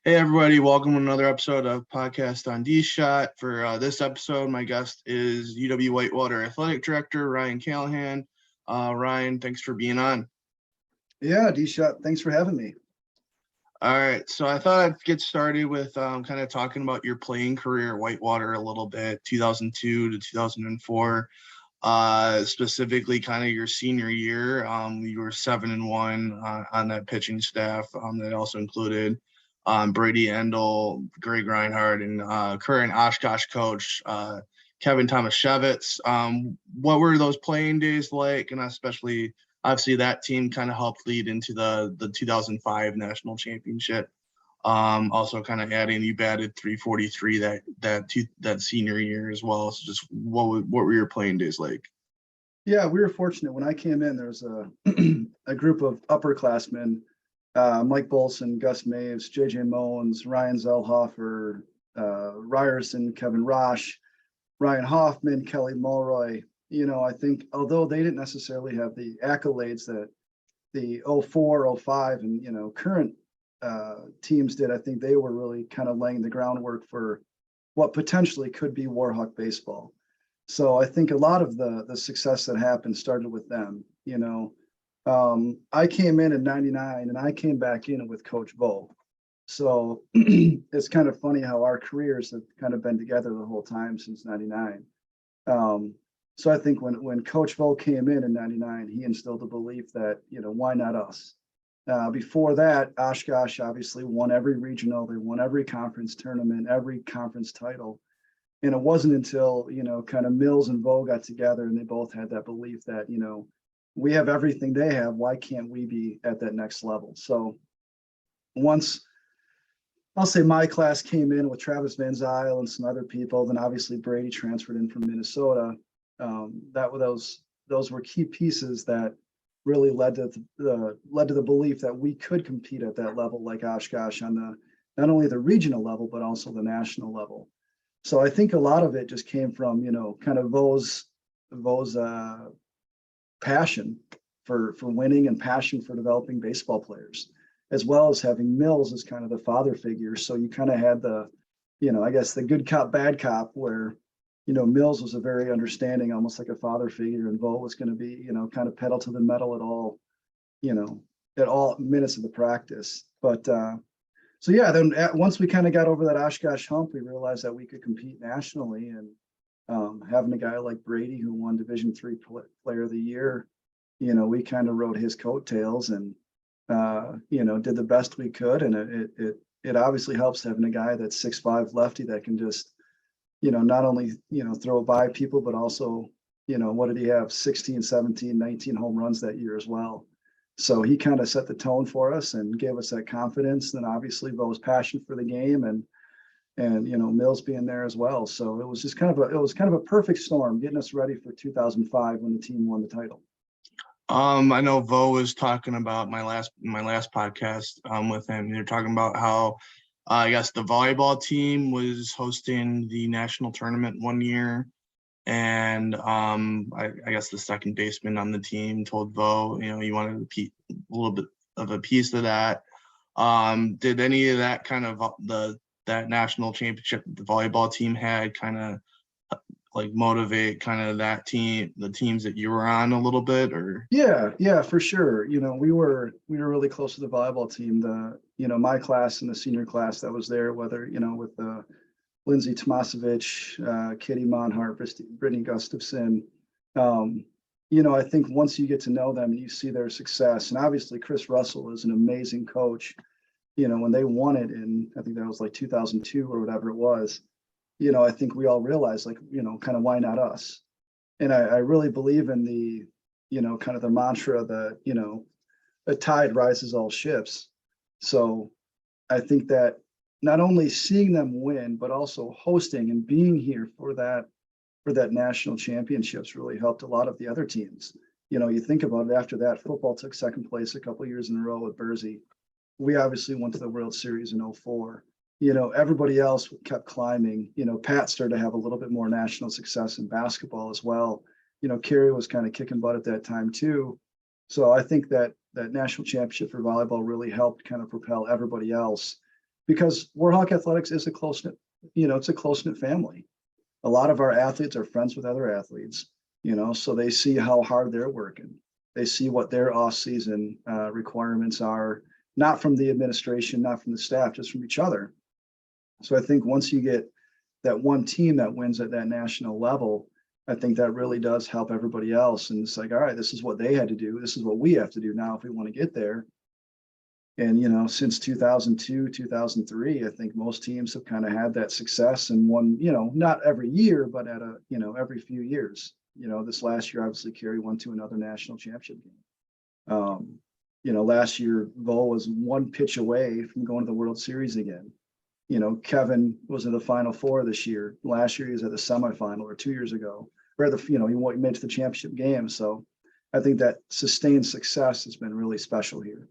Hey everybody, welcome to another episode of Podcast on D-Shot. For this episode, my guest is UW-Whitewater Athletic Director Ryan Callahan. Ryan, thanks for being on. Yeah, D-Shot, thanks for having me. All right, so I thought I'd get started with kind of talking about your playing career at Whitewater a little bit, 2002 to 2004. Specifically kind of your senior year. You were 7-1 on that pitching staff. That also included Brady Endel, Greg Reinhardt, and current Oshkosh coach Kevin Tomaszewicz. What were those playing days like? And especially, obviously, that team kind of helped lead into the 2005 national championship. Also, kind of you batted 343 that senior year as well. So, just what were your playing days like? Yeah, we were fortunate. When I came in, there was a a group of upperclassmen. Mike Bolson, Gus Maves, J.J. Mowens, Ryan Zellhofer, Ryerson, Kevin Rosh, Ryan Hoffman, Kelly Mulroy. I think although they didn't necessarily have the accolades that the 04, 05 and, current teams did, I think they were really kind of laying the groundwork for what potentially could be Warhawk baseball. So I think a lot of the success that happened started with them. I came in '99 and I came back in with Coach Vo. So it's kind of funny how our careers have kind of been together the whole time since '99. So I think when Coach Vo came in '99, he instilled the belief that, why not us? Before that, Oshkosh obviously won every regional, they won every conference tournament, every conference title. And it wasn't until, kind of Mills and Vo got together and they both had that belief that, we have everything they have. Why can't we be at that next level? So once I'll say my class came in with Travis Van Zyl and some other people, then obviously Brady transferred in from Minnesota. Those were key pieces that really led to the belief that we could compete at that level, like Oshkosh, on the not only the regional level but also the national level. So I think a lot of it just came from, kind of Vo's passion for winning and passion for developing baseball players, as well as having Mills as kind of the father figure. So you kind of had the, I guess the good cop, bad cop, where, Mills was a very understanding, almost like a father figure, and Vo was going to be, kind of pedal to the metal at all minutes of the practice. But so yeah, then once we kind of got over that Oshkosh hump, we realized that we could compete nationally, and having a guy like Brady who won Division III Player of the Year, we kind of rode his coattails and did the best we could, and it obviously helps having a guy that's 6'5" lefty that can just not only throw by people, but also what did he have, 16, 17, 19 home runs that year as well. So he kind of set the tone for us and gave us that confidence. Then obviously Vo's passion for the game and Mills being there as well. So it was just kind of a perfect storm getting us ready for 2005 when the team won the title. I know Vo was talking about my last podcast with him. They're talking about how I guess the volleyball team was hosting the national tournament one year, and I guess the second baseman on the team told Vo, he wanted a little bit of a piece of that. Did any of that kind of that national championship the volleyball team had kind of like motivate kind of that team, the teams that you were on a little bit? Or yeah, for sure. We were really close to the volleyball team. My class and the senior class that was there, whether with Lindsay Tomaszewicz, Kitty Monhart, Brittany Gustafson. I think once you get to know them and you see their success, and obviously Chris Russell is an amazing coach. When they won it in, I think that was like 2002 or whatever it was, I think we all realized, like, kind of why not us? And I really believe in the, kind of the mantra that, a tide rises all ships. So I think that not only seeing them win, but also hosting and being here for that national championships really helped a lot of the other teams. You think about it, after that, football took second place a couple of years in a row with Bursey. We obviously went to the World Series in '04. Everybody else kept climbing. Pat started to have a little bit more national success in basketball as well. Kerry was kind of kicking butt at that time too. So I think that national championship for volleyball really helped kind of propel everybody else. because Warhawk Athletics is a close-knit, it's a close-knit family. A lot of our athletes are friends with other athletes, so they see how hard they're working. They see what their off-season requirements are, not from the administration, not from the staff, just from each other. So I think once you get that one team that wins at that national level, I think that really does help everybody else. And it's like, all right, this is what they had to do. This is what we have to do now if we want to get there. And, since 2002, 2003, I think most teams have kind of had that success and won, not every year, but at every few years. This last year, obviously, Cary won to another national championship game. Last year, Vo was one pitch away from going to the World Series again. Kevin was in the Final Four this year. Last year, he was at the semifinal, or 2 years ago, or he made it to the championship game. So I think that sustained success has been really special here.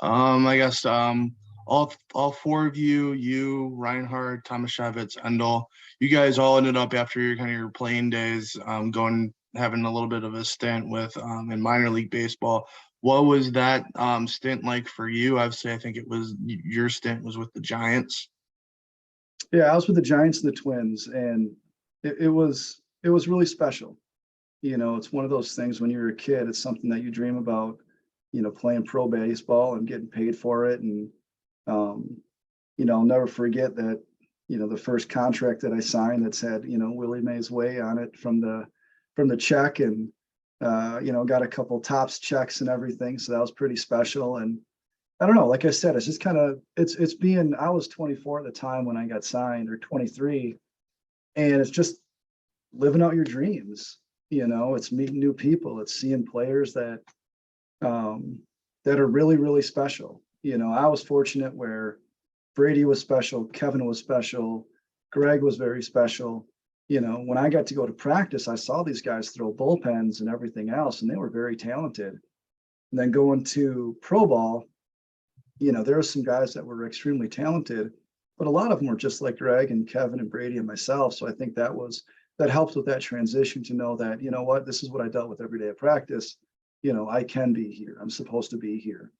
I guess all four of you, Reinhardt, Tomaszewicz, Endel, you guys all ended up after your playing days, having a little bit of a stint with in minor league baseball. What was that stint like for you? Obviously, I think your stint was with the Giants. Yeah, I was with the Giants and the Twins, and it was really special. It's one of those things when you're a kid, it's something that you dream about, playing pro baseball and getting paid for it. And, I'll never forget that, the first contract that I signed that said, Willie Mays Way on it from the check, and, got a couple tops checks and everything. So that was pretty special. And I don't know, like I said, it's just kind of, I was 24 at the time when I got signed, or 23. And it's just living out your dreams. It's meeting new people. It's seeing players that are really, really special. I was fortunate where Brady was special, Kevin was special, Greg was very special. When I got to go to practice, I saw these guys throw bullpens and everything else, and they were very talented. And then going to pro ball, there were some guys that were extremely talented, but a lot of them were just like Greg and Kevin and Brady and myself. So I think that helped with that transition to know that, what, this is what I dealt with every day of practice. I can be here. I'm supposed to be here.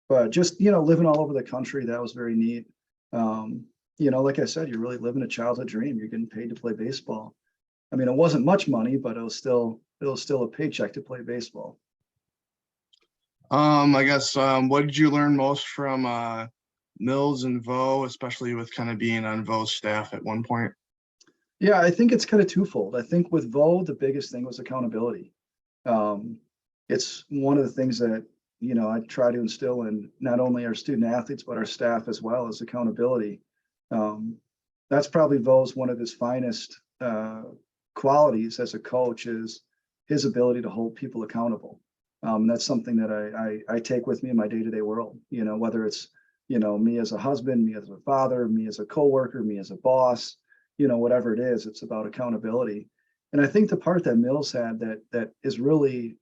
But just, living all over the country, that was very neat. Like I said, you're really living a childhood dream. You're getting paid to play baseball. I mean, it wasn't much money, but it was still a paycheck to play baseball. I guess what did you learn most from Mills and Vo, especially with kind of being on Vo's staff at one point? Yeah, I think it's kind of twofold. I think with Vo, the biggest thing was accountability. It's one of the things that, I try to instill in not only our student athletes, but our staff as well, as accountability. That's probably Vo's one of his finest qualities as a coach, is his ability to hold people accountable. That's something that I take with me in my day-to-day world, whether it's, me as a husband, me as a father, me as a coworker, me as a boss, whatever it is, it's about accountability. And I think the part that Mills had that is really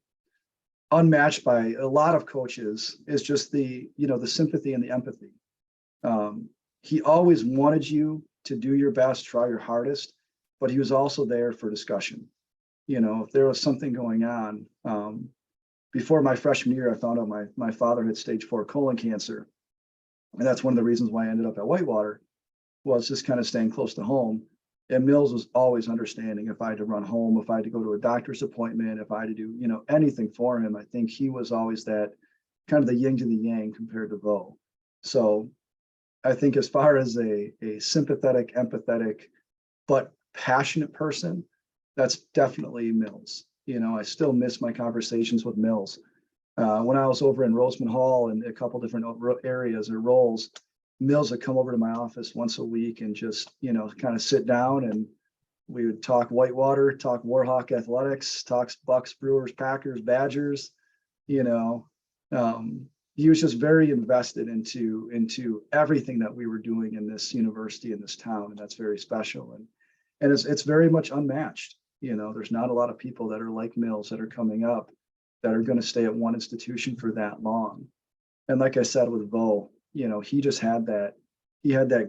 unmatched by a lot of coaches is just the sympathy and the empathy. He always wanted you to do your best, try your hardest, but he was also there for discussion. If there was something going on, before my freshman year, I found out my father had stage 4 colon cancer. And that's one of the reasons why I ended up at Whitewater, was just kind of staying close to home. And Mills was always understanding if I had to run home, if I had to go to a doctor's appointment, if I had to do, anything for him. I think he was always that kind of the yin to the yang compared to Vo. So I think as far as a sympathetic, empathetic, but passionate person, that's definitely Mills. I still miss my conversations with Mills. When I was over in Roseman Hall and a couple different areas or roles, Mills would come over to my office once a week and just, kind of sit down, and we would talk Whitewater, talk Warhawk athletics, talk Bucks, Brewers, Packers, Badgers. He was just very invested into everything that we were doing in this university, in this town, and that's very special. And it's very much unmatched. There's not a lot of people that are like Mills that are coming up that are going to stay at one institution for that long. And like I said with Vo, he just had that,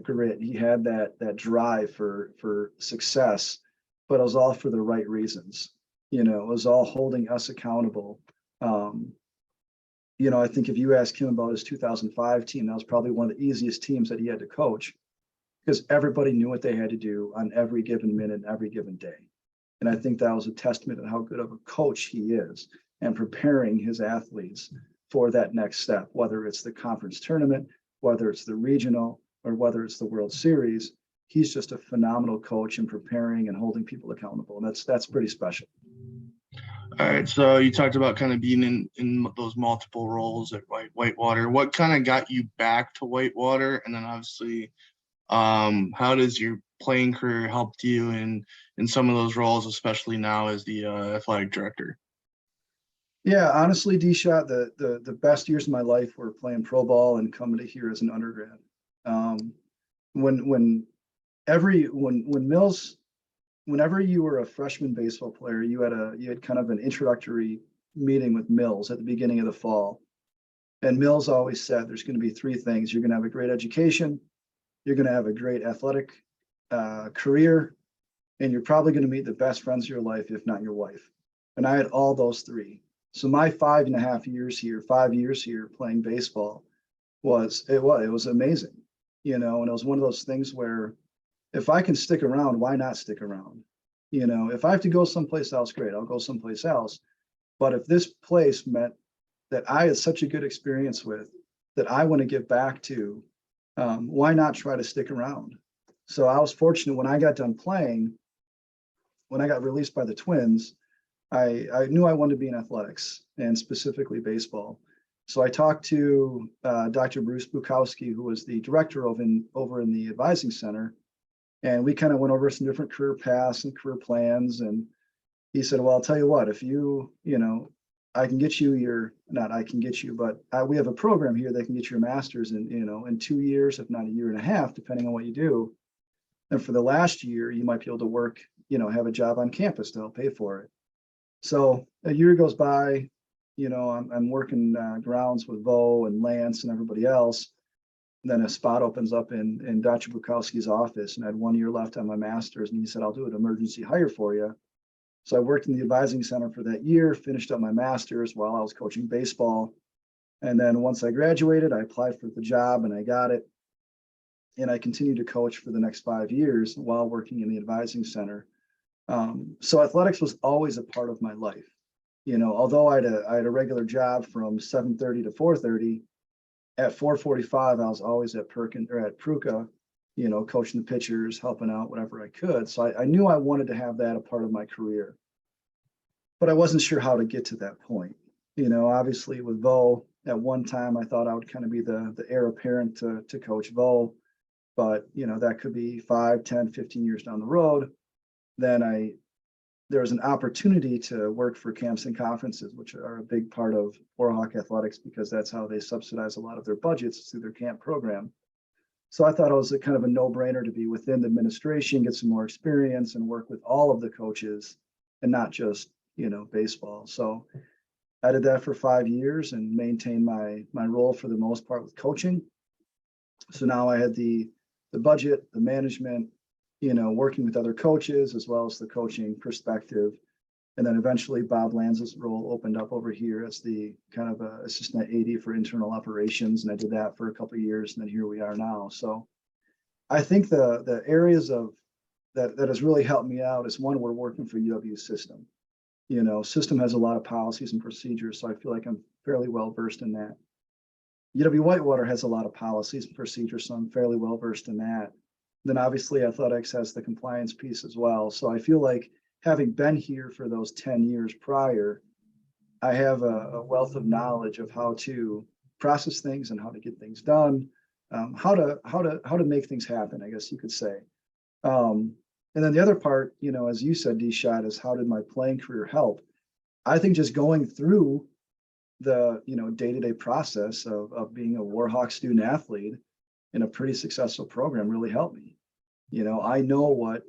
grit, he had that drive for success, but it was all for the right reasons. It was all holding us accountable. I think if you ask him about his 2005 team, that was probably one of the easiest teams that he had to coach because everybody knew what they had to do on every given minute, every given day. And I think that was a testament to how good of a coach he is and preparing his athletes for that next step, whether it's the conference tournament, whether it's the regional, or whether it's the World Series. He's just a phenomenal coach in preparing and holding people accountable. And that's pretty special. All right, so you talked about kind of being in those multiple roles at Whitewater. What kind of got you back to Whitewater? And then obviously, how does your playing career helped you in some of those roles, especially now as the athletic director? Yeah, honestly, D-Shot, the best years of my life were playing pro ball and coming to here as an undergrad. Um, when Mills, whenever you were a freshman baseball player, you had kind of an introductory meeting with Mills at the beginning of the fall. And Mills always said there's going to be three things. You're going to have a great education, you're going to have a great athletic career, and you're probably going to meet the best friends of your life, if not your wife. And I had all those three. So my 5.5 years here, 5 years here playing baseball it was amazing, and it was one of those things where if I can stick around, why not stick around? If I have to go someplace else, great, I'll go someplace else. But if this place meant that I had such a good experience with that I want to give back to, why not try to stick around? So I was fortunate when I got done playing, when I got released by the Twins, I knew I wanted to be in athletics and specifically baseball. So I talked to Dr. Bruce Bukowski, who was the director over in the advising center. And we kind of went over some different career paths and career plans. And he said, well, I'll tell you what, if I can get you not I can get you, but we have a program here that can get your master's in 2 years, if not a year and a half, depending on what you do. And for the last year, you might be able to work, have a job on campus to help pay for it. So a year goes by, I'm working grounds with Bo and Lance and everybody else. And then a spot opens up in Dr. Bukowski's office, and I had 1 year left on my master's, and he said, I'll do an emergency hire for you. So I worked in the advising center for that year, finished up my master's while I was coaching baseball. And then once I graduated, I applied for the job and I got it. And I continued to coach for the next 5 years while working in the advising center. So athletics was always a part of my life. Although I had a regular job from 7:30 to 4:30, at 4:45, I was always at Pruka, coaching the pitchers, helping out whatever I could. So I knew I wanted to have that a part of my career, but I wasn't sure how to get to that point. Obviously with Bo, at one time I thought I would kind of be the heir apparent to Coach Bo, but that could be 5, 10, 15 years down the road. Then there was an opportunity to work for camps and conferences, which are a big part of Warhawk athletics because that's how they subsidize a lot of their budgets through their camp program. So I thought it was a kind of a no-brainer to be within the administration, get some more experience and work with all of the coaches and not just, baseball. So I did that for 5 years and maintained my role for the most part with coaching. So now I had the budget, the management, working with other coaches as well as the coaching perspective. And then eventually Bob Lanza's role opened up over here as the kind of assistant AD for internal operations. And I did that for a couple of years. And then here we are now. So I think the areas of that has really helped me out is one, we're working for UW system. System has a lot of policies and procedures. So I feel like I'm fairly well versed in that. UW-Whitewater has a lot of policies and procedures. So I'm fairly well versed in that. Then obviously athletics has the compliance piece as well. So I feel like having been here for those 10 years prior, I have a wealth of knowledge of how to process things and how to get things done, how to make things happen, I guess you could say. And then the other part, as you said, D-Shot, is how did my playing career help? I think just going through the day-to-day process of being a Warhawk student athlete in a pretty successful program really helped me. I know what,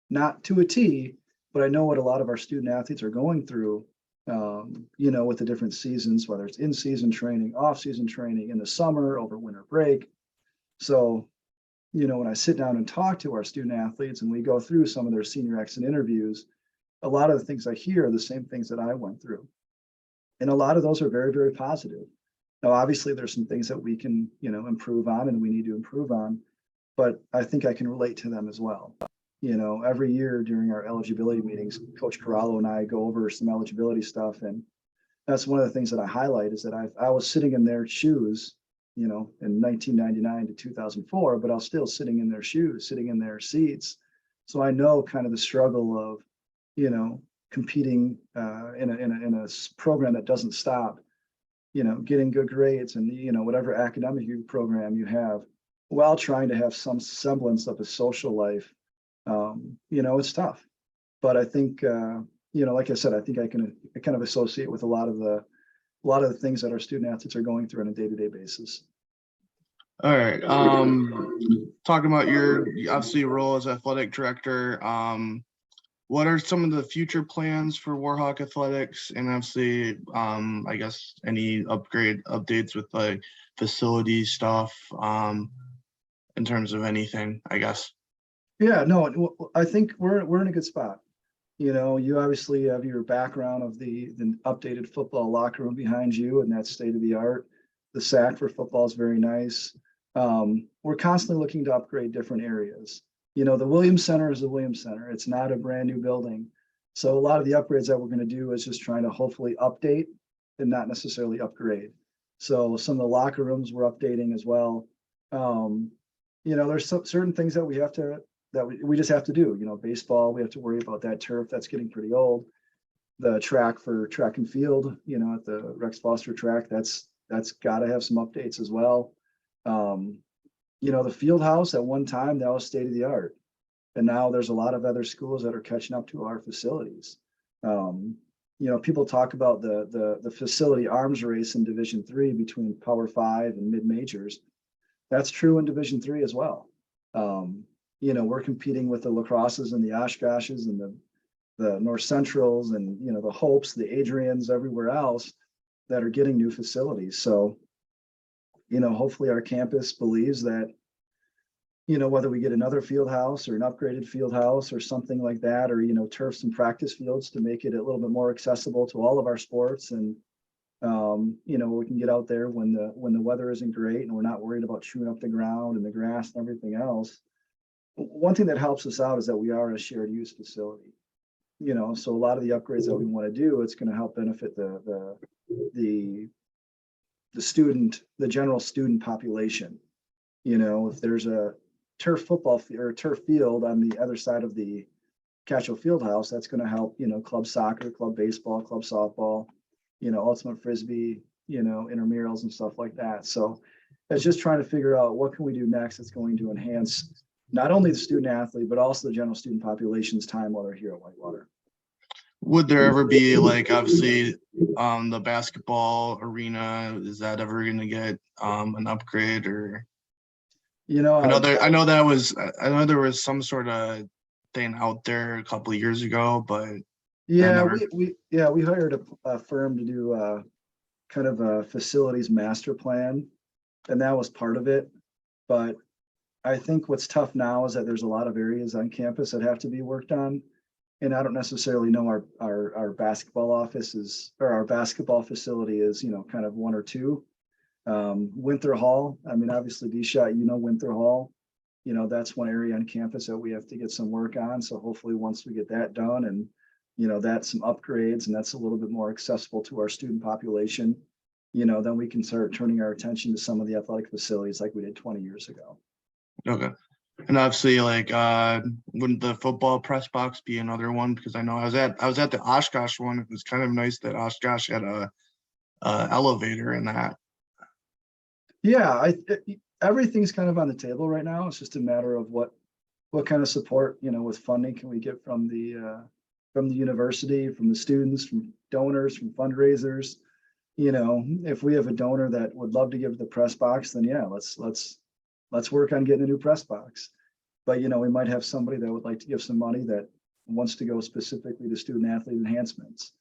not to a T, but I know what a lot of our student athletes are going through, with the different seasons, whether it's in-season training, off-season training, in the summer, over winter break. So, when I sit down and talk to our student athletes and we go through some of their senior exit interviews, a lot of the things I hear are the same things that I went through. And a lot of those are very, very positive. Now, obviously, there's some things that we can, improve on and we need to improve on, but I think I can relate to them as well. Every year during our eligibility meetings, Coach Corallo and I go over some eligibility stuff. And that's one of the things that I highlight is that I was sitting in their shoes, in 1999 to 2004, but I was still sitting in their shoes, sitting in their seats. So I know kind of the struggle of, competing in a program that doesn't stop, getting good grades and, whatever academic program you have while trying to have some semblance of a social life. It's tough, but I think, like I said, I think I kind of associate with a lot of the things that our student athletes are going through on a day-to-day basis. All right. Talking about your obviously role as athletic director, what are some of the future plans for Warhawk Athletics? And obviously, I guess any updates with like facility stuff, in terms of anything, I guess. Yeah, no, I think we're in a good spot. You obviously have your background of the updated football locker room behind you, and that's state of the art. The SAC for football is very nice. We're constantly looking to upgrade different areas. The Williams Center is the Williams Center. It's not a brand new building. So a lot of the upgrades that we're going to do is just trying to hopefully update and not necessarily upgrade. So some of the locker rooms we're updating as well. There's certain things that we just have to do. Baseball, we have to worry about that turf that's getting pretty old. The track for track and field, at the Rex Foster track, that's got to have some updates as well. The field house at one time, that was state of the art. And now there's a lot of other schools that are catching up to our facilities. People talk about the facility arms race in Division III between Power 5 and mid majors. That's true in Division III as well. We're competing with the lacrosses and the Oshkoshes and the North Centrals and, the Hopes, the Adrians, everywhere else that are getting new facilities. So, hopefully our campus believes that, whether we get another field house or an upgraded field house or something like that, or, turfs and practice fields to make it a little bit more accessible to all of our sports. And, we can get out there when the weather isn't great and we're not worried about chewing up the ground and the grass and everything else. One thing that helps us out is that we are a shared use facility. So a lot of the upgrades that we want to do, it's going to help benefit the general student population. If there's a turf football or turf field on the other side of the Catcho Field House, that's going to help, club soccer, club baseball, club softball, ultimate frisbee, intramurals and stuff like that. So it's just trying to figure out what can we do next that's going to enhance not only the student athlete, but also the general student population's time while they're here at Whitewater. Would there ever be like, obviously, the basketball arena, is that ever going to get an upgrade? Or I know there was some sort of thing out there a couple of years ago, but yeah, we hired a firm to do kind of a facilities master plan, and that was part of it. But I think what's tough now is that there's a lot of areas on campus that have to be worked on. And I don't necessarily know our basketball office or our basketball facility is, kind of one or two. Winther Hall, I mean, obviously D-Shot, Winther Hall, that's one area on campus that we have to get some work on. So hopefully once we get that done and, that's some upgrades and that's a little bit more accessible to our student population, then we can start turning our attention to some of the athletic facilities like we did 20 years ago. Okay. And obviously, like, wouldn't the football press box be another one? Because I know I was at the Oshkosh one. It was kind of nice that Oshkosh had a elevator in that. Yeah, everything's kind of on the table right now. It's just a matter of what kind of support, with funding can we get from the university, from the students, from donors, from fundraisers. If we have a donor that would love to give the press box, then yeah, let's work on getting a new press box. But, we might have somebody that would like to give some money that wants to go specifically to student athlete enhancements.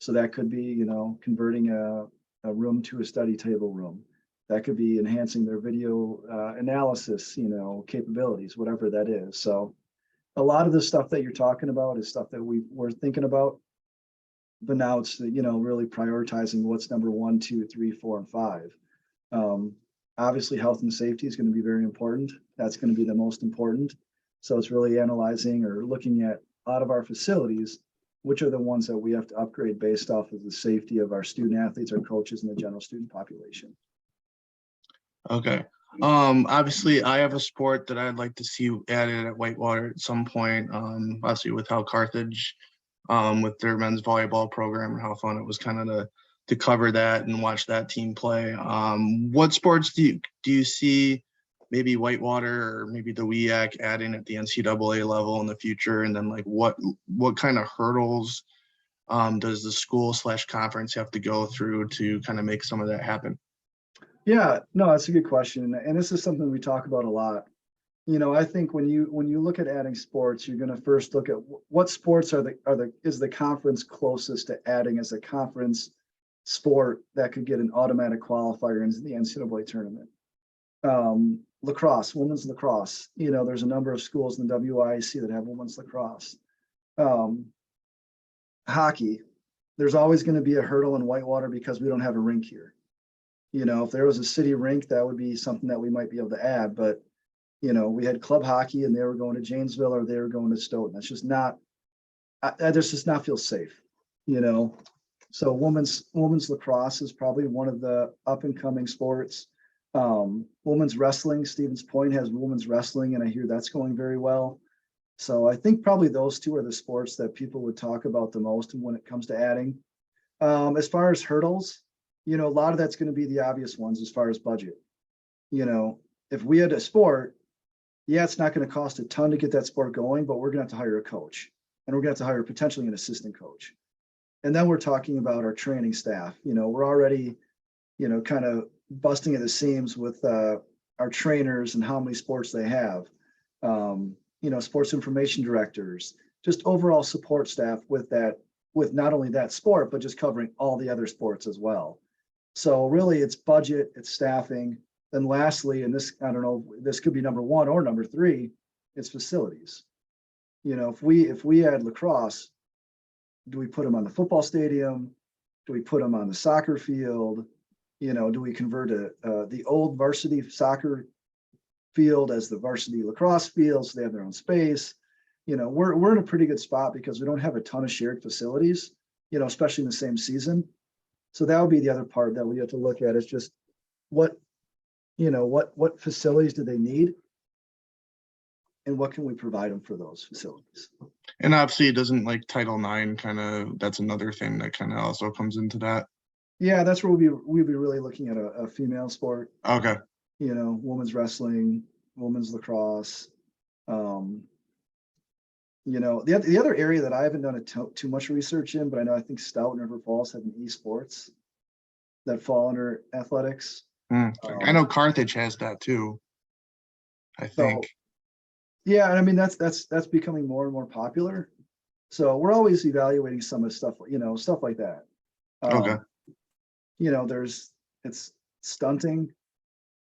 So that could be, converting a room to a study table room. That could be enhancing their video analysis, capabilities, whatever that is. So a lot of the stuff that you're talking about is stuff that we're thinking about. but now it's, really prioritizing what's number 1, 2, 3, 4, and 5. Obviously, health and safety is going to be very important. That's going to be the most important. So it's really analyzing or looking at, out of our facilities, which are the ones that we have to upgrade based off of the safety of our student athletes, our coaches, and the general student population. Okay. Obviously I have a sport that I'd like to see added at Whitewater at some point. Obviously with how Carthage, with their men's volleyball program and how fun it was kind of to cover that and watch that team play. What sports do you see maybe Whitewater or maybe the WEAC adding at the NCAA level in the future? And then like what kind of hurdles does the school/conference have to go through to kind of make some of that happen? Yeah, no, that's a good question. And this is something we talk about a lot. I think when you look at adding sports, you're going to first look at what sports is the conference closest to adding as a conference sport that could get an automatic qualifier into the NCAA tournament. Lacrosse, women's lacrosse. There's a number of schools in the WIC that have women's lacrosse. Hockey, there's always going to be a hurdle in Whitewater because we don't have a rink here. If there was a city rink, that would be something that we might be able to add. But, we had club hockey and they were going to Janesville or they were going to Stoughton. That's just not, that just not feel safe, So women's lacrosse is probably one of the up and coming sports. Women's wrestling, Stevens Point has women's wrestling, and I hear that's going very well. So I think probably those two are the sports that people would talk about the most when it comes to adding. As far as hurdles, a lot of that's going to be the obvious ones as far as budget. If we had a sport, yeah, it's not going to cost a ton to get that sport going, but we're going to have to hire a coach and we're going to have to hire potentially an assistant coach. And then we're talking about our training staff. We're already, kind of busting at the seams with our trainers and how many sports they have. Sports information directors, just overall support staff with not only that sport, but just covering all the other sports as well. So really it's budget, it's staffing. Then lastly, and this, I don't know, this could be number 1 or number 3, it's facilities. If we add lacrosse, do we put them on the football stadium? Do we put them on the soccer field? Do we convert the old varsity soccer field as the varsity lacrosse field so they have their own space? We're in a pretty good spot because we don't have a ton of shared facilities, especially in the same season. So that would be the other part that we have to look at is just what facilities do they need and what can we provide them for those facilities? And obviously it doesn't like Title IX kind of, that's another thing that kind of also comes into that. Yeah, that's where we'd be really looking at a female sport. Okay. Women's wrestling, women's lacrosse. The other area that I haven't done too much research in, but I think Stout and River Falls have an esports that fall under athletics. I know Carthage has that too, I think. So, yeah, and I mean that's becoming more and more popular. So we're always evaluating some of the stuff, stuff like that. Okay. It's stunting.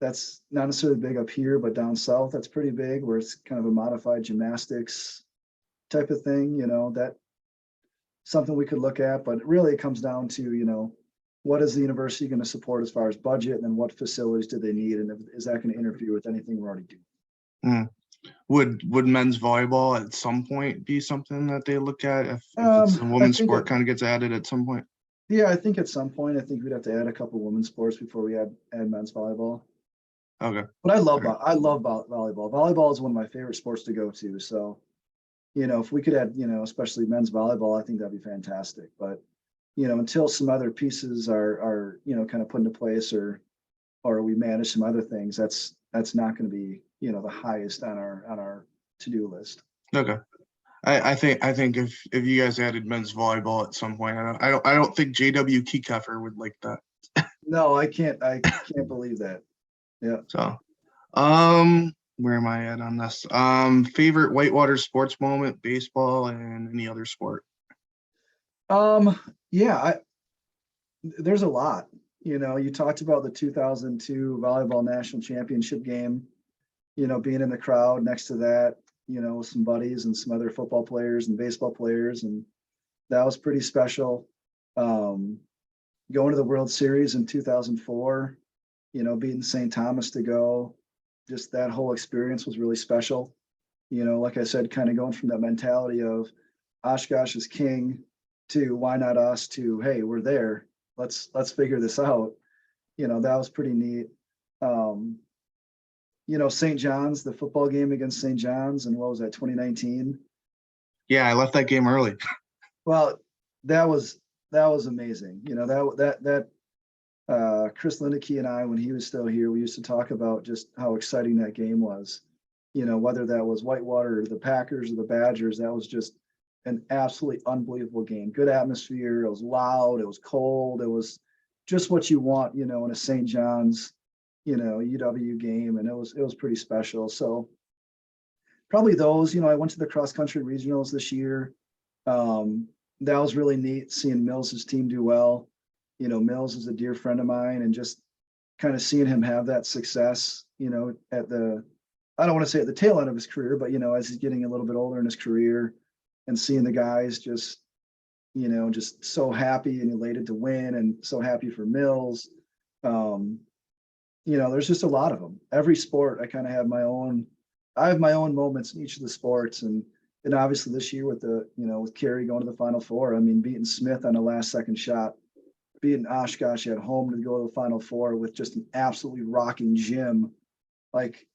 That's not necessarily big up here, but down south, that's pretty big, where it's kind of a modified gymnastics type of thing, that something we could look at, but really it comes down to, what is the university going to support as far as budget, and then what facilities do they need, and is that going to interfere with anything we're already doing? Would men's volleyball at some point be something that they look at if it's a women's sport kind of gets added at some point? Yeah, I think at some point, I think we'd have to add a couple of women's sports before we add men's volleyball. Okay. But I love volleyball. Volleyball is one of my favorite sports to go to. So, if we could add, especially men's volleyball, I think that'd be fantastic. But, until some other pieces are kind of put into place or we manage some other things, that's not going to be, the highest on our to-do list. Okay. I think if you guys added men's volleyball at some point, I don't think JW Keycuffer would like that. No, I can't believe that. Yeah. So, where am I at on this? Favorite Whitewater sports moment, baseball and any other sport? Yeah, there's a lot. You talked about the 2002 volleyball national championship game, being in the crowd next to that, with some buddies and some other football players and baseball players. And that was pretty special. Um, Going to the World Series in 2004, beating St. Thomas to go, just that whole experience was really special. Like I said, kind of going from that mentality of Oshkosh is king to why not us to, hey, we're there. Let's figure this out. That was pretty neat. Um, St. John's, the football game against St. John's, and what was that, 2019? Yeah, I left that game early. Well, that was amazing. Chris Lineker and I, when he was still here, we used to talk about just how exciting that game was. Whether that was Whitewater or the Packers or the Badgers, that was just an absolutely unbelievable game. Good atmosphere. It was loud. It was cold. It was just what you want, in a St. John's, UW game, and it was pretty special. So probably those. I went to the cross country regionals this year. That was really neat seeing Mills's team do well. Mills is a dear friend of mine, and just kind of seeing him have that success, at the, I don't want to say at the tail end of his career, but, as he's getting a little bit older in his career, and seeing the guys just, just so happy and elated to win, and so happy for Mills. There's just a lot of them. Every sport, I kind of have I have my own moments in each of the sports. And obviously this year with with Kerry going to the Final Four, I mean, beating Smith on a last second shot, beating Oshkosh at home to go to the Final Four with just an absolutely rocking gym. Like,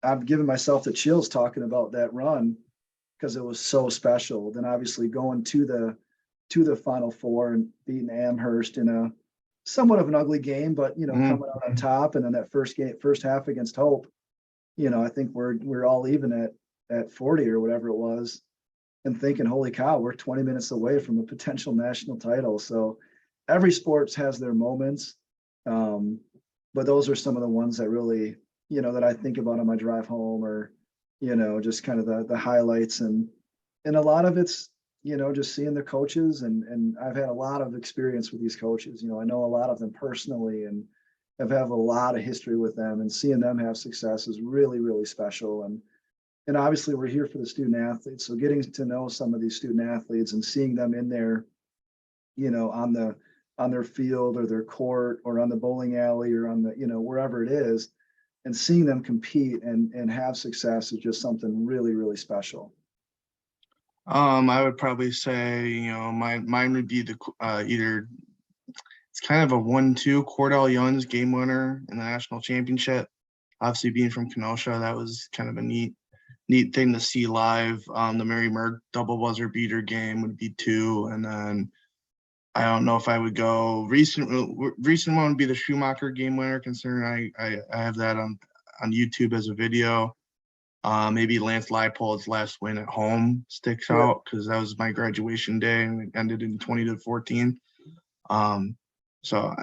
I've given myself the chills talking about that run because it was so special. Then obviously going to the Final Four and beating Amherst in a somewhat of an ugly game, but coming out on top. And then that first half against Hope, I think we're all even at 40 or whatever it was, and thinking, holy cow, we're 20 minutes away from a potential national title. So every sports has their moments. But those are some of the ones that really, that I think about on my drive home, or, just kind of the highlights. And a lot of it's, just seeing the coaches, and I've had a lot of experience with these coaches. I know a lot of them personally, and have a lot of history with them, and seeing them have success is really, really special. And obviously we're here for the student athletes. So getting to know some of these student athletes and seeing them in there, on their field or their court or on the bowling alley or on the, wherever it is, and seeing them compete and have success is just something really, really special. I would probably say, mine would be the either it's kind of a 1-2 Cordell Young's game winner in the national championship. Obviously, being from Kenosha, that was kind of a neat thing to see live. The Mary Merck double buzzer beater game would be 2, and then I don't know if I would go recent one would be the Schumacher game winner, considering I have that on YouTube as a video. Maybe Lance Leipold's last win at home sticks out because that was my graduation day and it ended in 20-14. So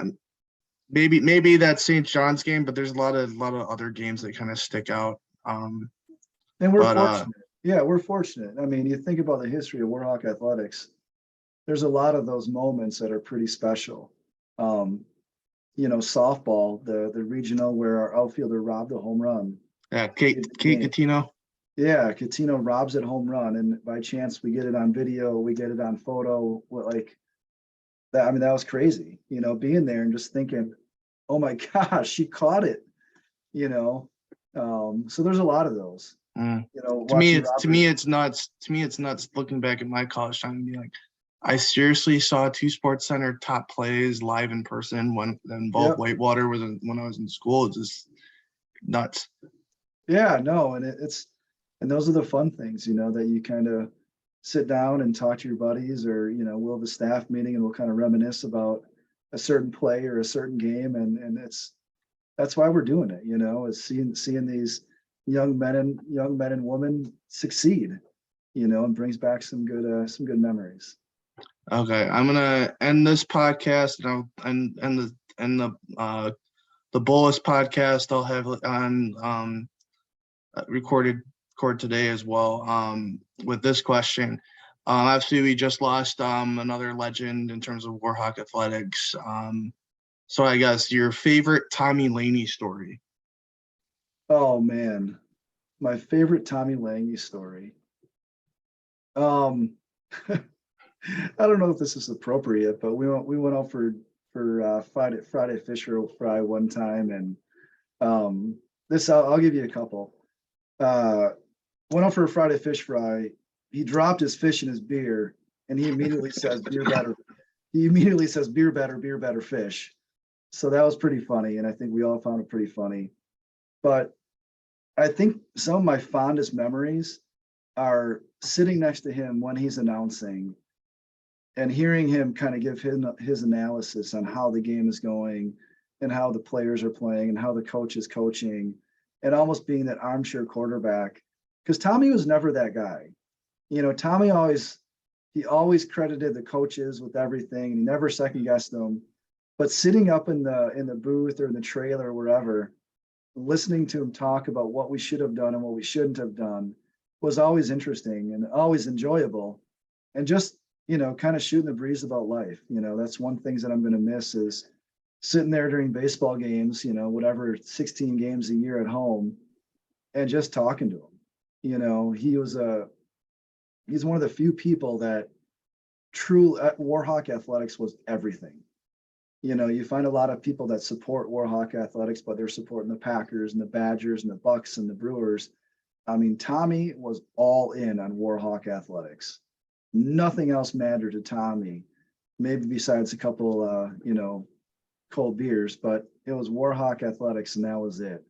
maybe that St. John's game, but there's a lot of other games that kind of stick out. And we're fortunate. Yeah, we're fortunate. I mean, you think about the history of Warhawk athletics, there's a lot of those moments that are pretty special. Softball, the regional where our outfielder robbed a home run. Yeah, Kate Catino. Yeah, Catino robs it home run, and by chance we get it on video, we get it on photo. Like that, I mean, that was crazy. Being there and just thinking, oh my gosh, she caught it. So there's a lot of those. To me, it's nuts. To me, it's nuts looking back at my college time and be like, I seriously saw 2 Sports Center top plays live in person when that involved Whitewater when I was in school. It's just nuts. Yeah, no, and and those are the fun things, that you kind of sit down and talk to your buddies, or we'll have a staff meeting and we'll kind of reminisce about a certain play or a certain game, and that's why we're doing it, is seeing these young men and women succeed, and brings back some good memories. Okay, I'm gonna end this podcast, and the Bolus podcast I'll have on record today as well. With this question, obviously we just lost another legend in terms of Warhawk athletics. So I guess your favorite Tommy Laney story. Oh man, my favorite Tommy Laney story. I don't know if this is appropriate, but we went out for Friday fish fry one time, and this I'll give you a couple. Uh, Went out for a Friday fish fry. He dropped his fish in his beer, and he immediately says beer better. He immediately says beer better fish. So that was pretty funny, and I think we all found it pretty funny. But I think some of my fondest memories are sitting next to him when he's announcing and hearing him kind of give his analysis on how the game is going and how the players are playing and how the coach is coaching, and almost being that armchair quarterback. Because Tommy was never that guy. Tommy always credited the coaches with everything, and he never second guessed them. But sitting up in the booth or in the trailer or wherever, listening to him talk about what we should have done and what we shouldn't have done was always interesting and always enjoyable. And just, kind of shooting the breeze about life. That's one thing that I'm going to miss is sitting there during baseball games, whatever, 16 games a year at home, and just talking to him. He's one of the few people that Warhawk athletics was everything. You find a lot of people that support Warhawk athletics, but they're supporting the Packers and the Badgers and the Bucks and the Brewers. I mean, Tommy was all in on Warhawk athletics. Nothing else mattered to Tommy, maybe besides a couple, cold beers, but it was Warhawk athletics, and that was it.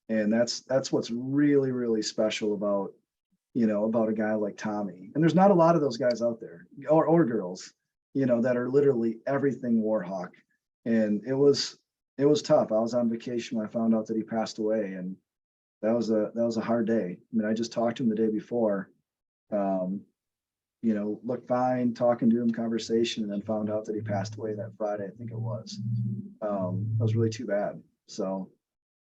And that's what's really, really special about a guy like Tommy. And there's not a lot of those guys out there, or girls, that are literally everything Warhawk. And it was tough. I was on vacation when I found out that he passed away, and that was a hard day. I mean, I just talked to him the day before. Looked fine, talking to him, conversation, and then found out that he passed away that Friday, I think it was. That was really too bad. So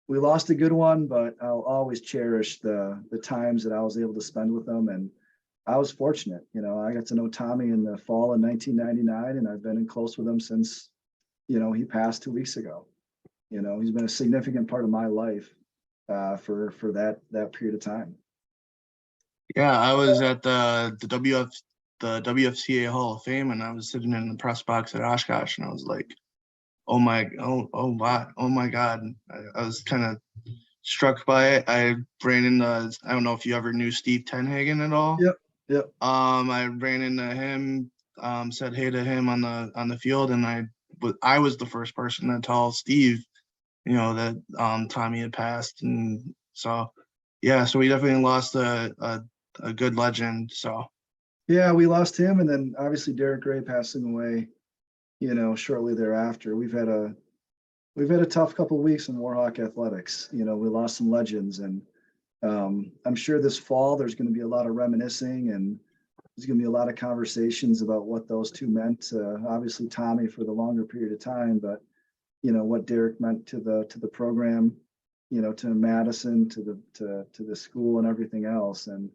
we lost a good one, but I'll always cherish the times that I was able to spend with him. And I was fortunate. I got to know Tommy in the fall of 1999, and I've been in close with him since, he passed 2 weeks ago. He's been a significant part of my life for that period of time. Yeah, I was at the WFCA Hall of Fame, and I was sitting in the press box at Oshkosh, and I was like, oh my God. I was kind of struck by it. I ran into, I don't know if you ever knew Steve Tenhagen at all. Yep. I ran into him, said hey to him on the field, and I was the first person to tell Steve, that Tommy had passed. And so yeah, so we definitely lost a good legend. So yeah, we lost him, and then obviously Derek Gray passing away, shortly thereafter. We've had a tough couple of weeks in Warhawk athletics. We lost some legends, and I'm sure this fall there's going to be a lot of reminiscing, and there's going to be a lot of conversations about what those two meant. Obviously Tommy for the longer period of time, but what Derek meant to the program, to Madison, to the school and everything else. And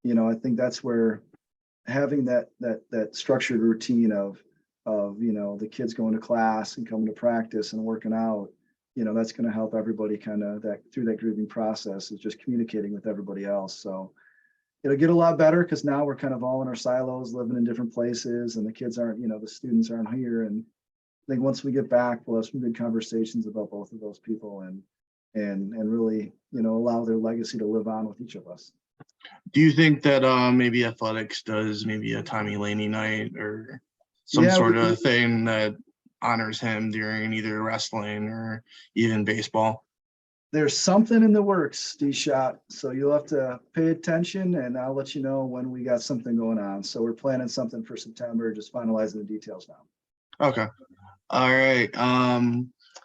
I think that's where having that structured routine of the kids going to class and coming to practice and working out, that's going to help everybody kind of through that grieving process, is just communicating with everybody else. So it'll get a lot better, because now we're kind of all in our silos, living in different places, and the kids aren't, the students aren't here. And I think once we get back, we'll have some good conversations about both of those people, and really, allow their legacy to live on with each of us. Do you think that maybe athletics does maybe a Tommy Laney night or some sort of thing that honors him during either wrestling or even baseball? There's something in the works, D-Shot. So you'll have to pay attention, and I'll let you know when we got something going on. So we're planning something for September, just finalizing the details now. Okay. All right.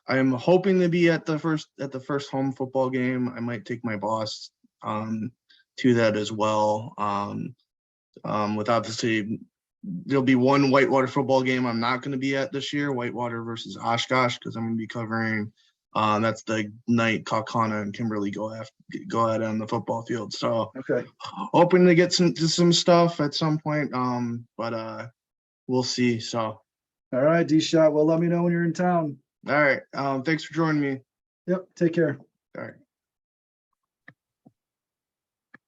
I'm hoping to be at the first home football game. I might take my boss to that as well. With obviously there'll be one Whitewater football game I'm not going to be at this year, Whitewater versus Oshkosh, because I'm going to be covering. That's the night Kaukauna and Kimberly go at on the football field. So okay, hoping to get some stuff at some point. But we'll see. So all right, D-Shot. Well, let me know when you're in town. all right. Thanks for joining me. Yep. Take care. All right.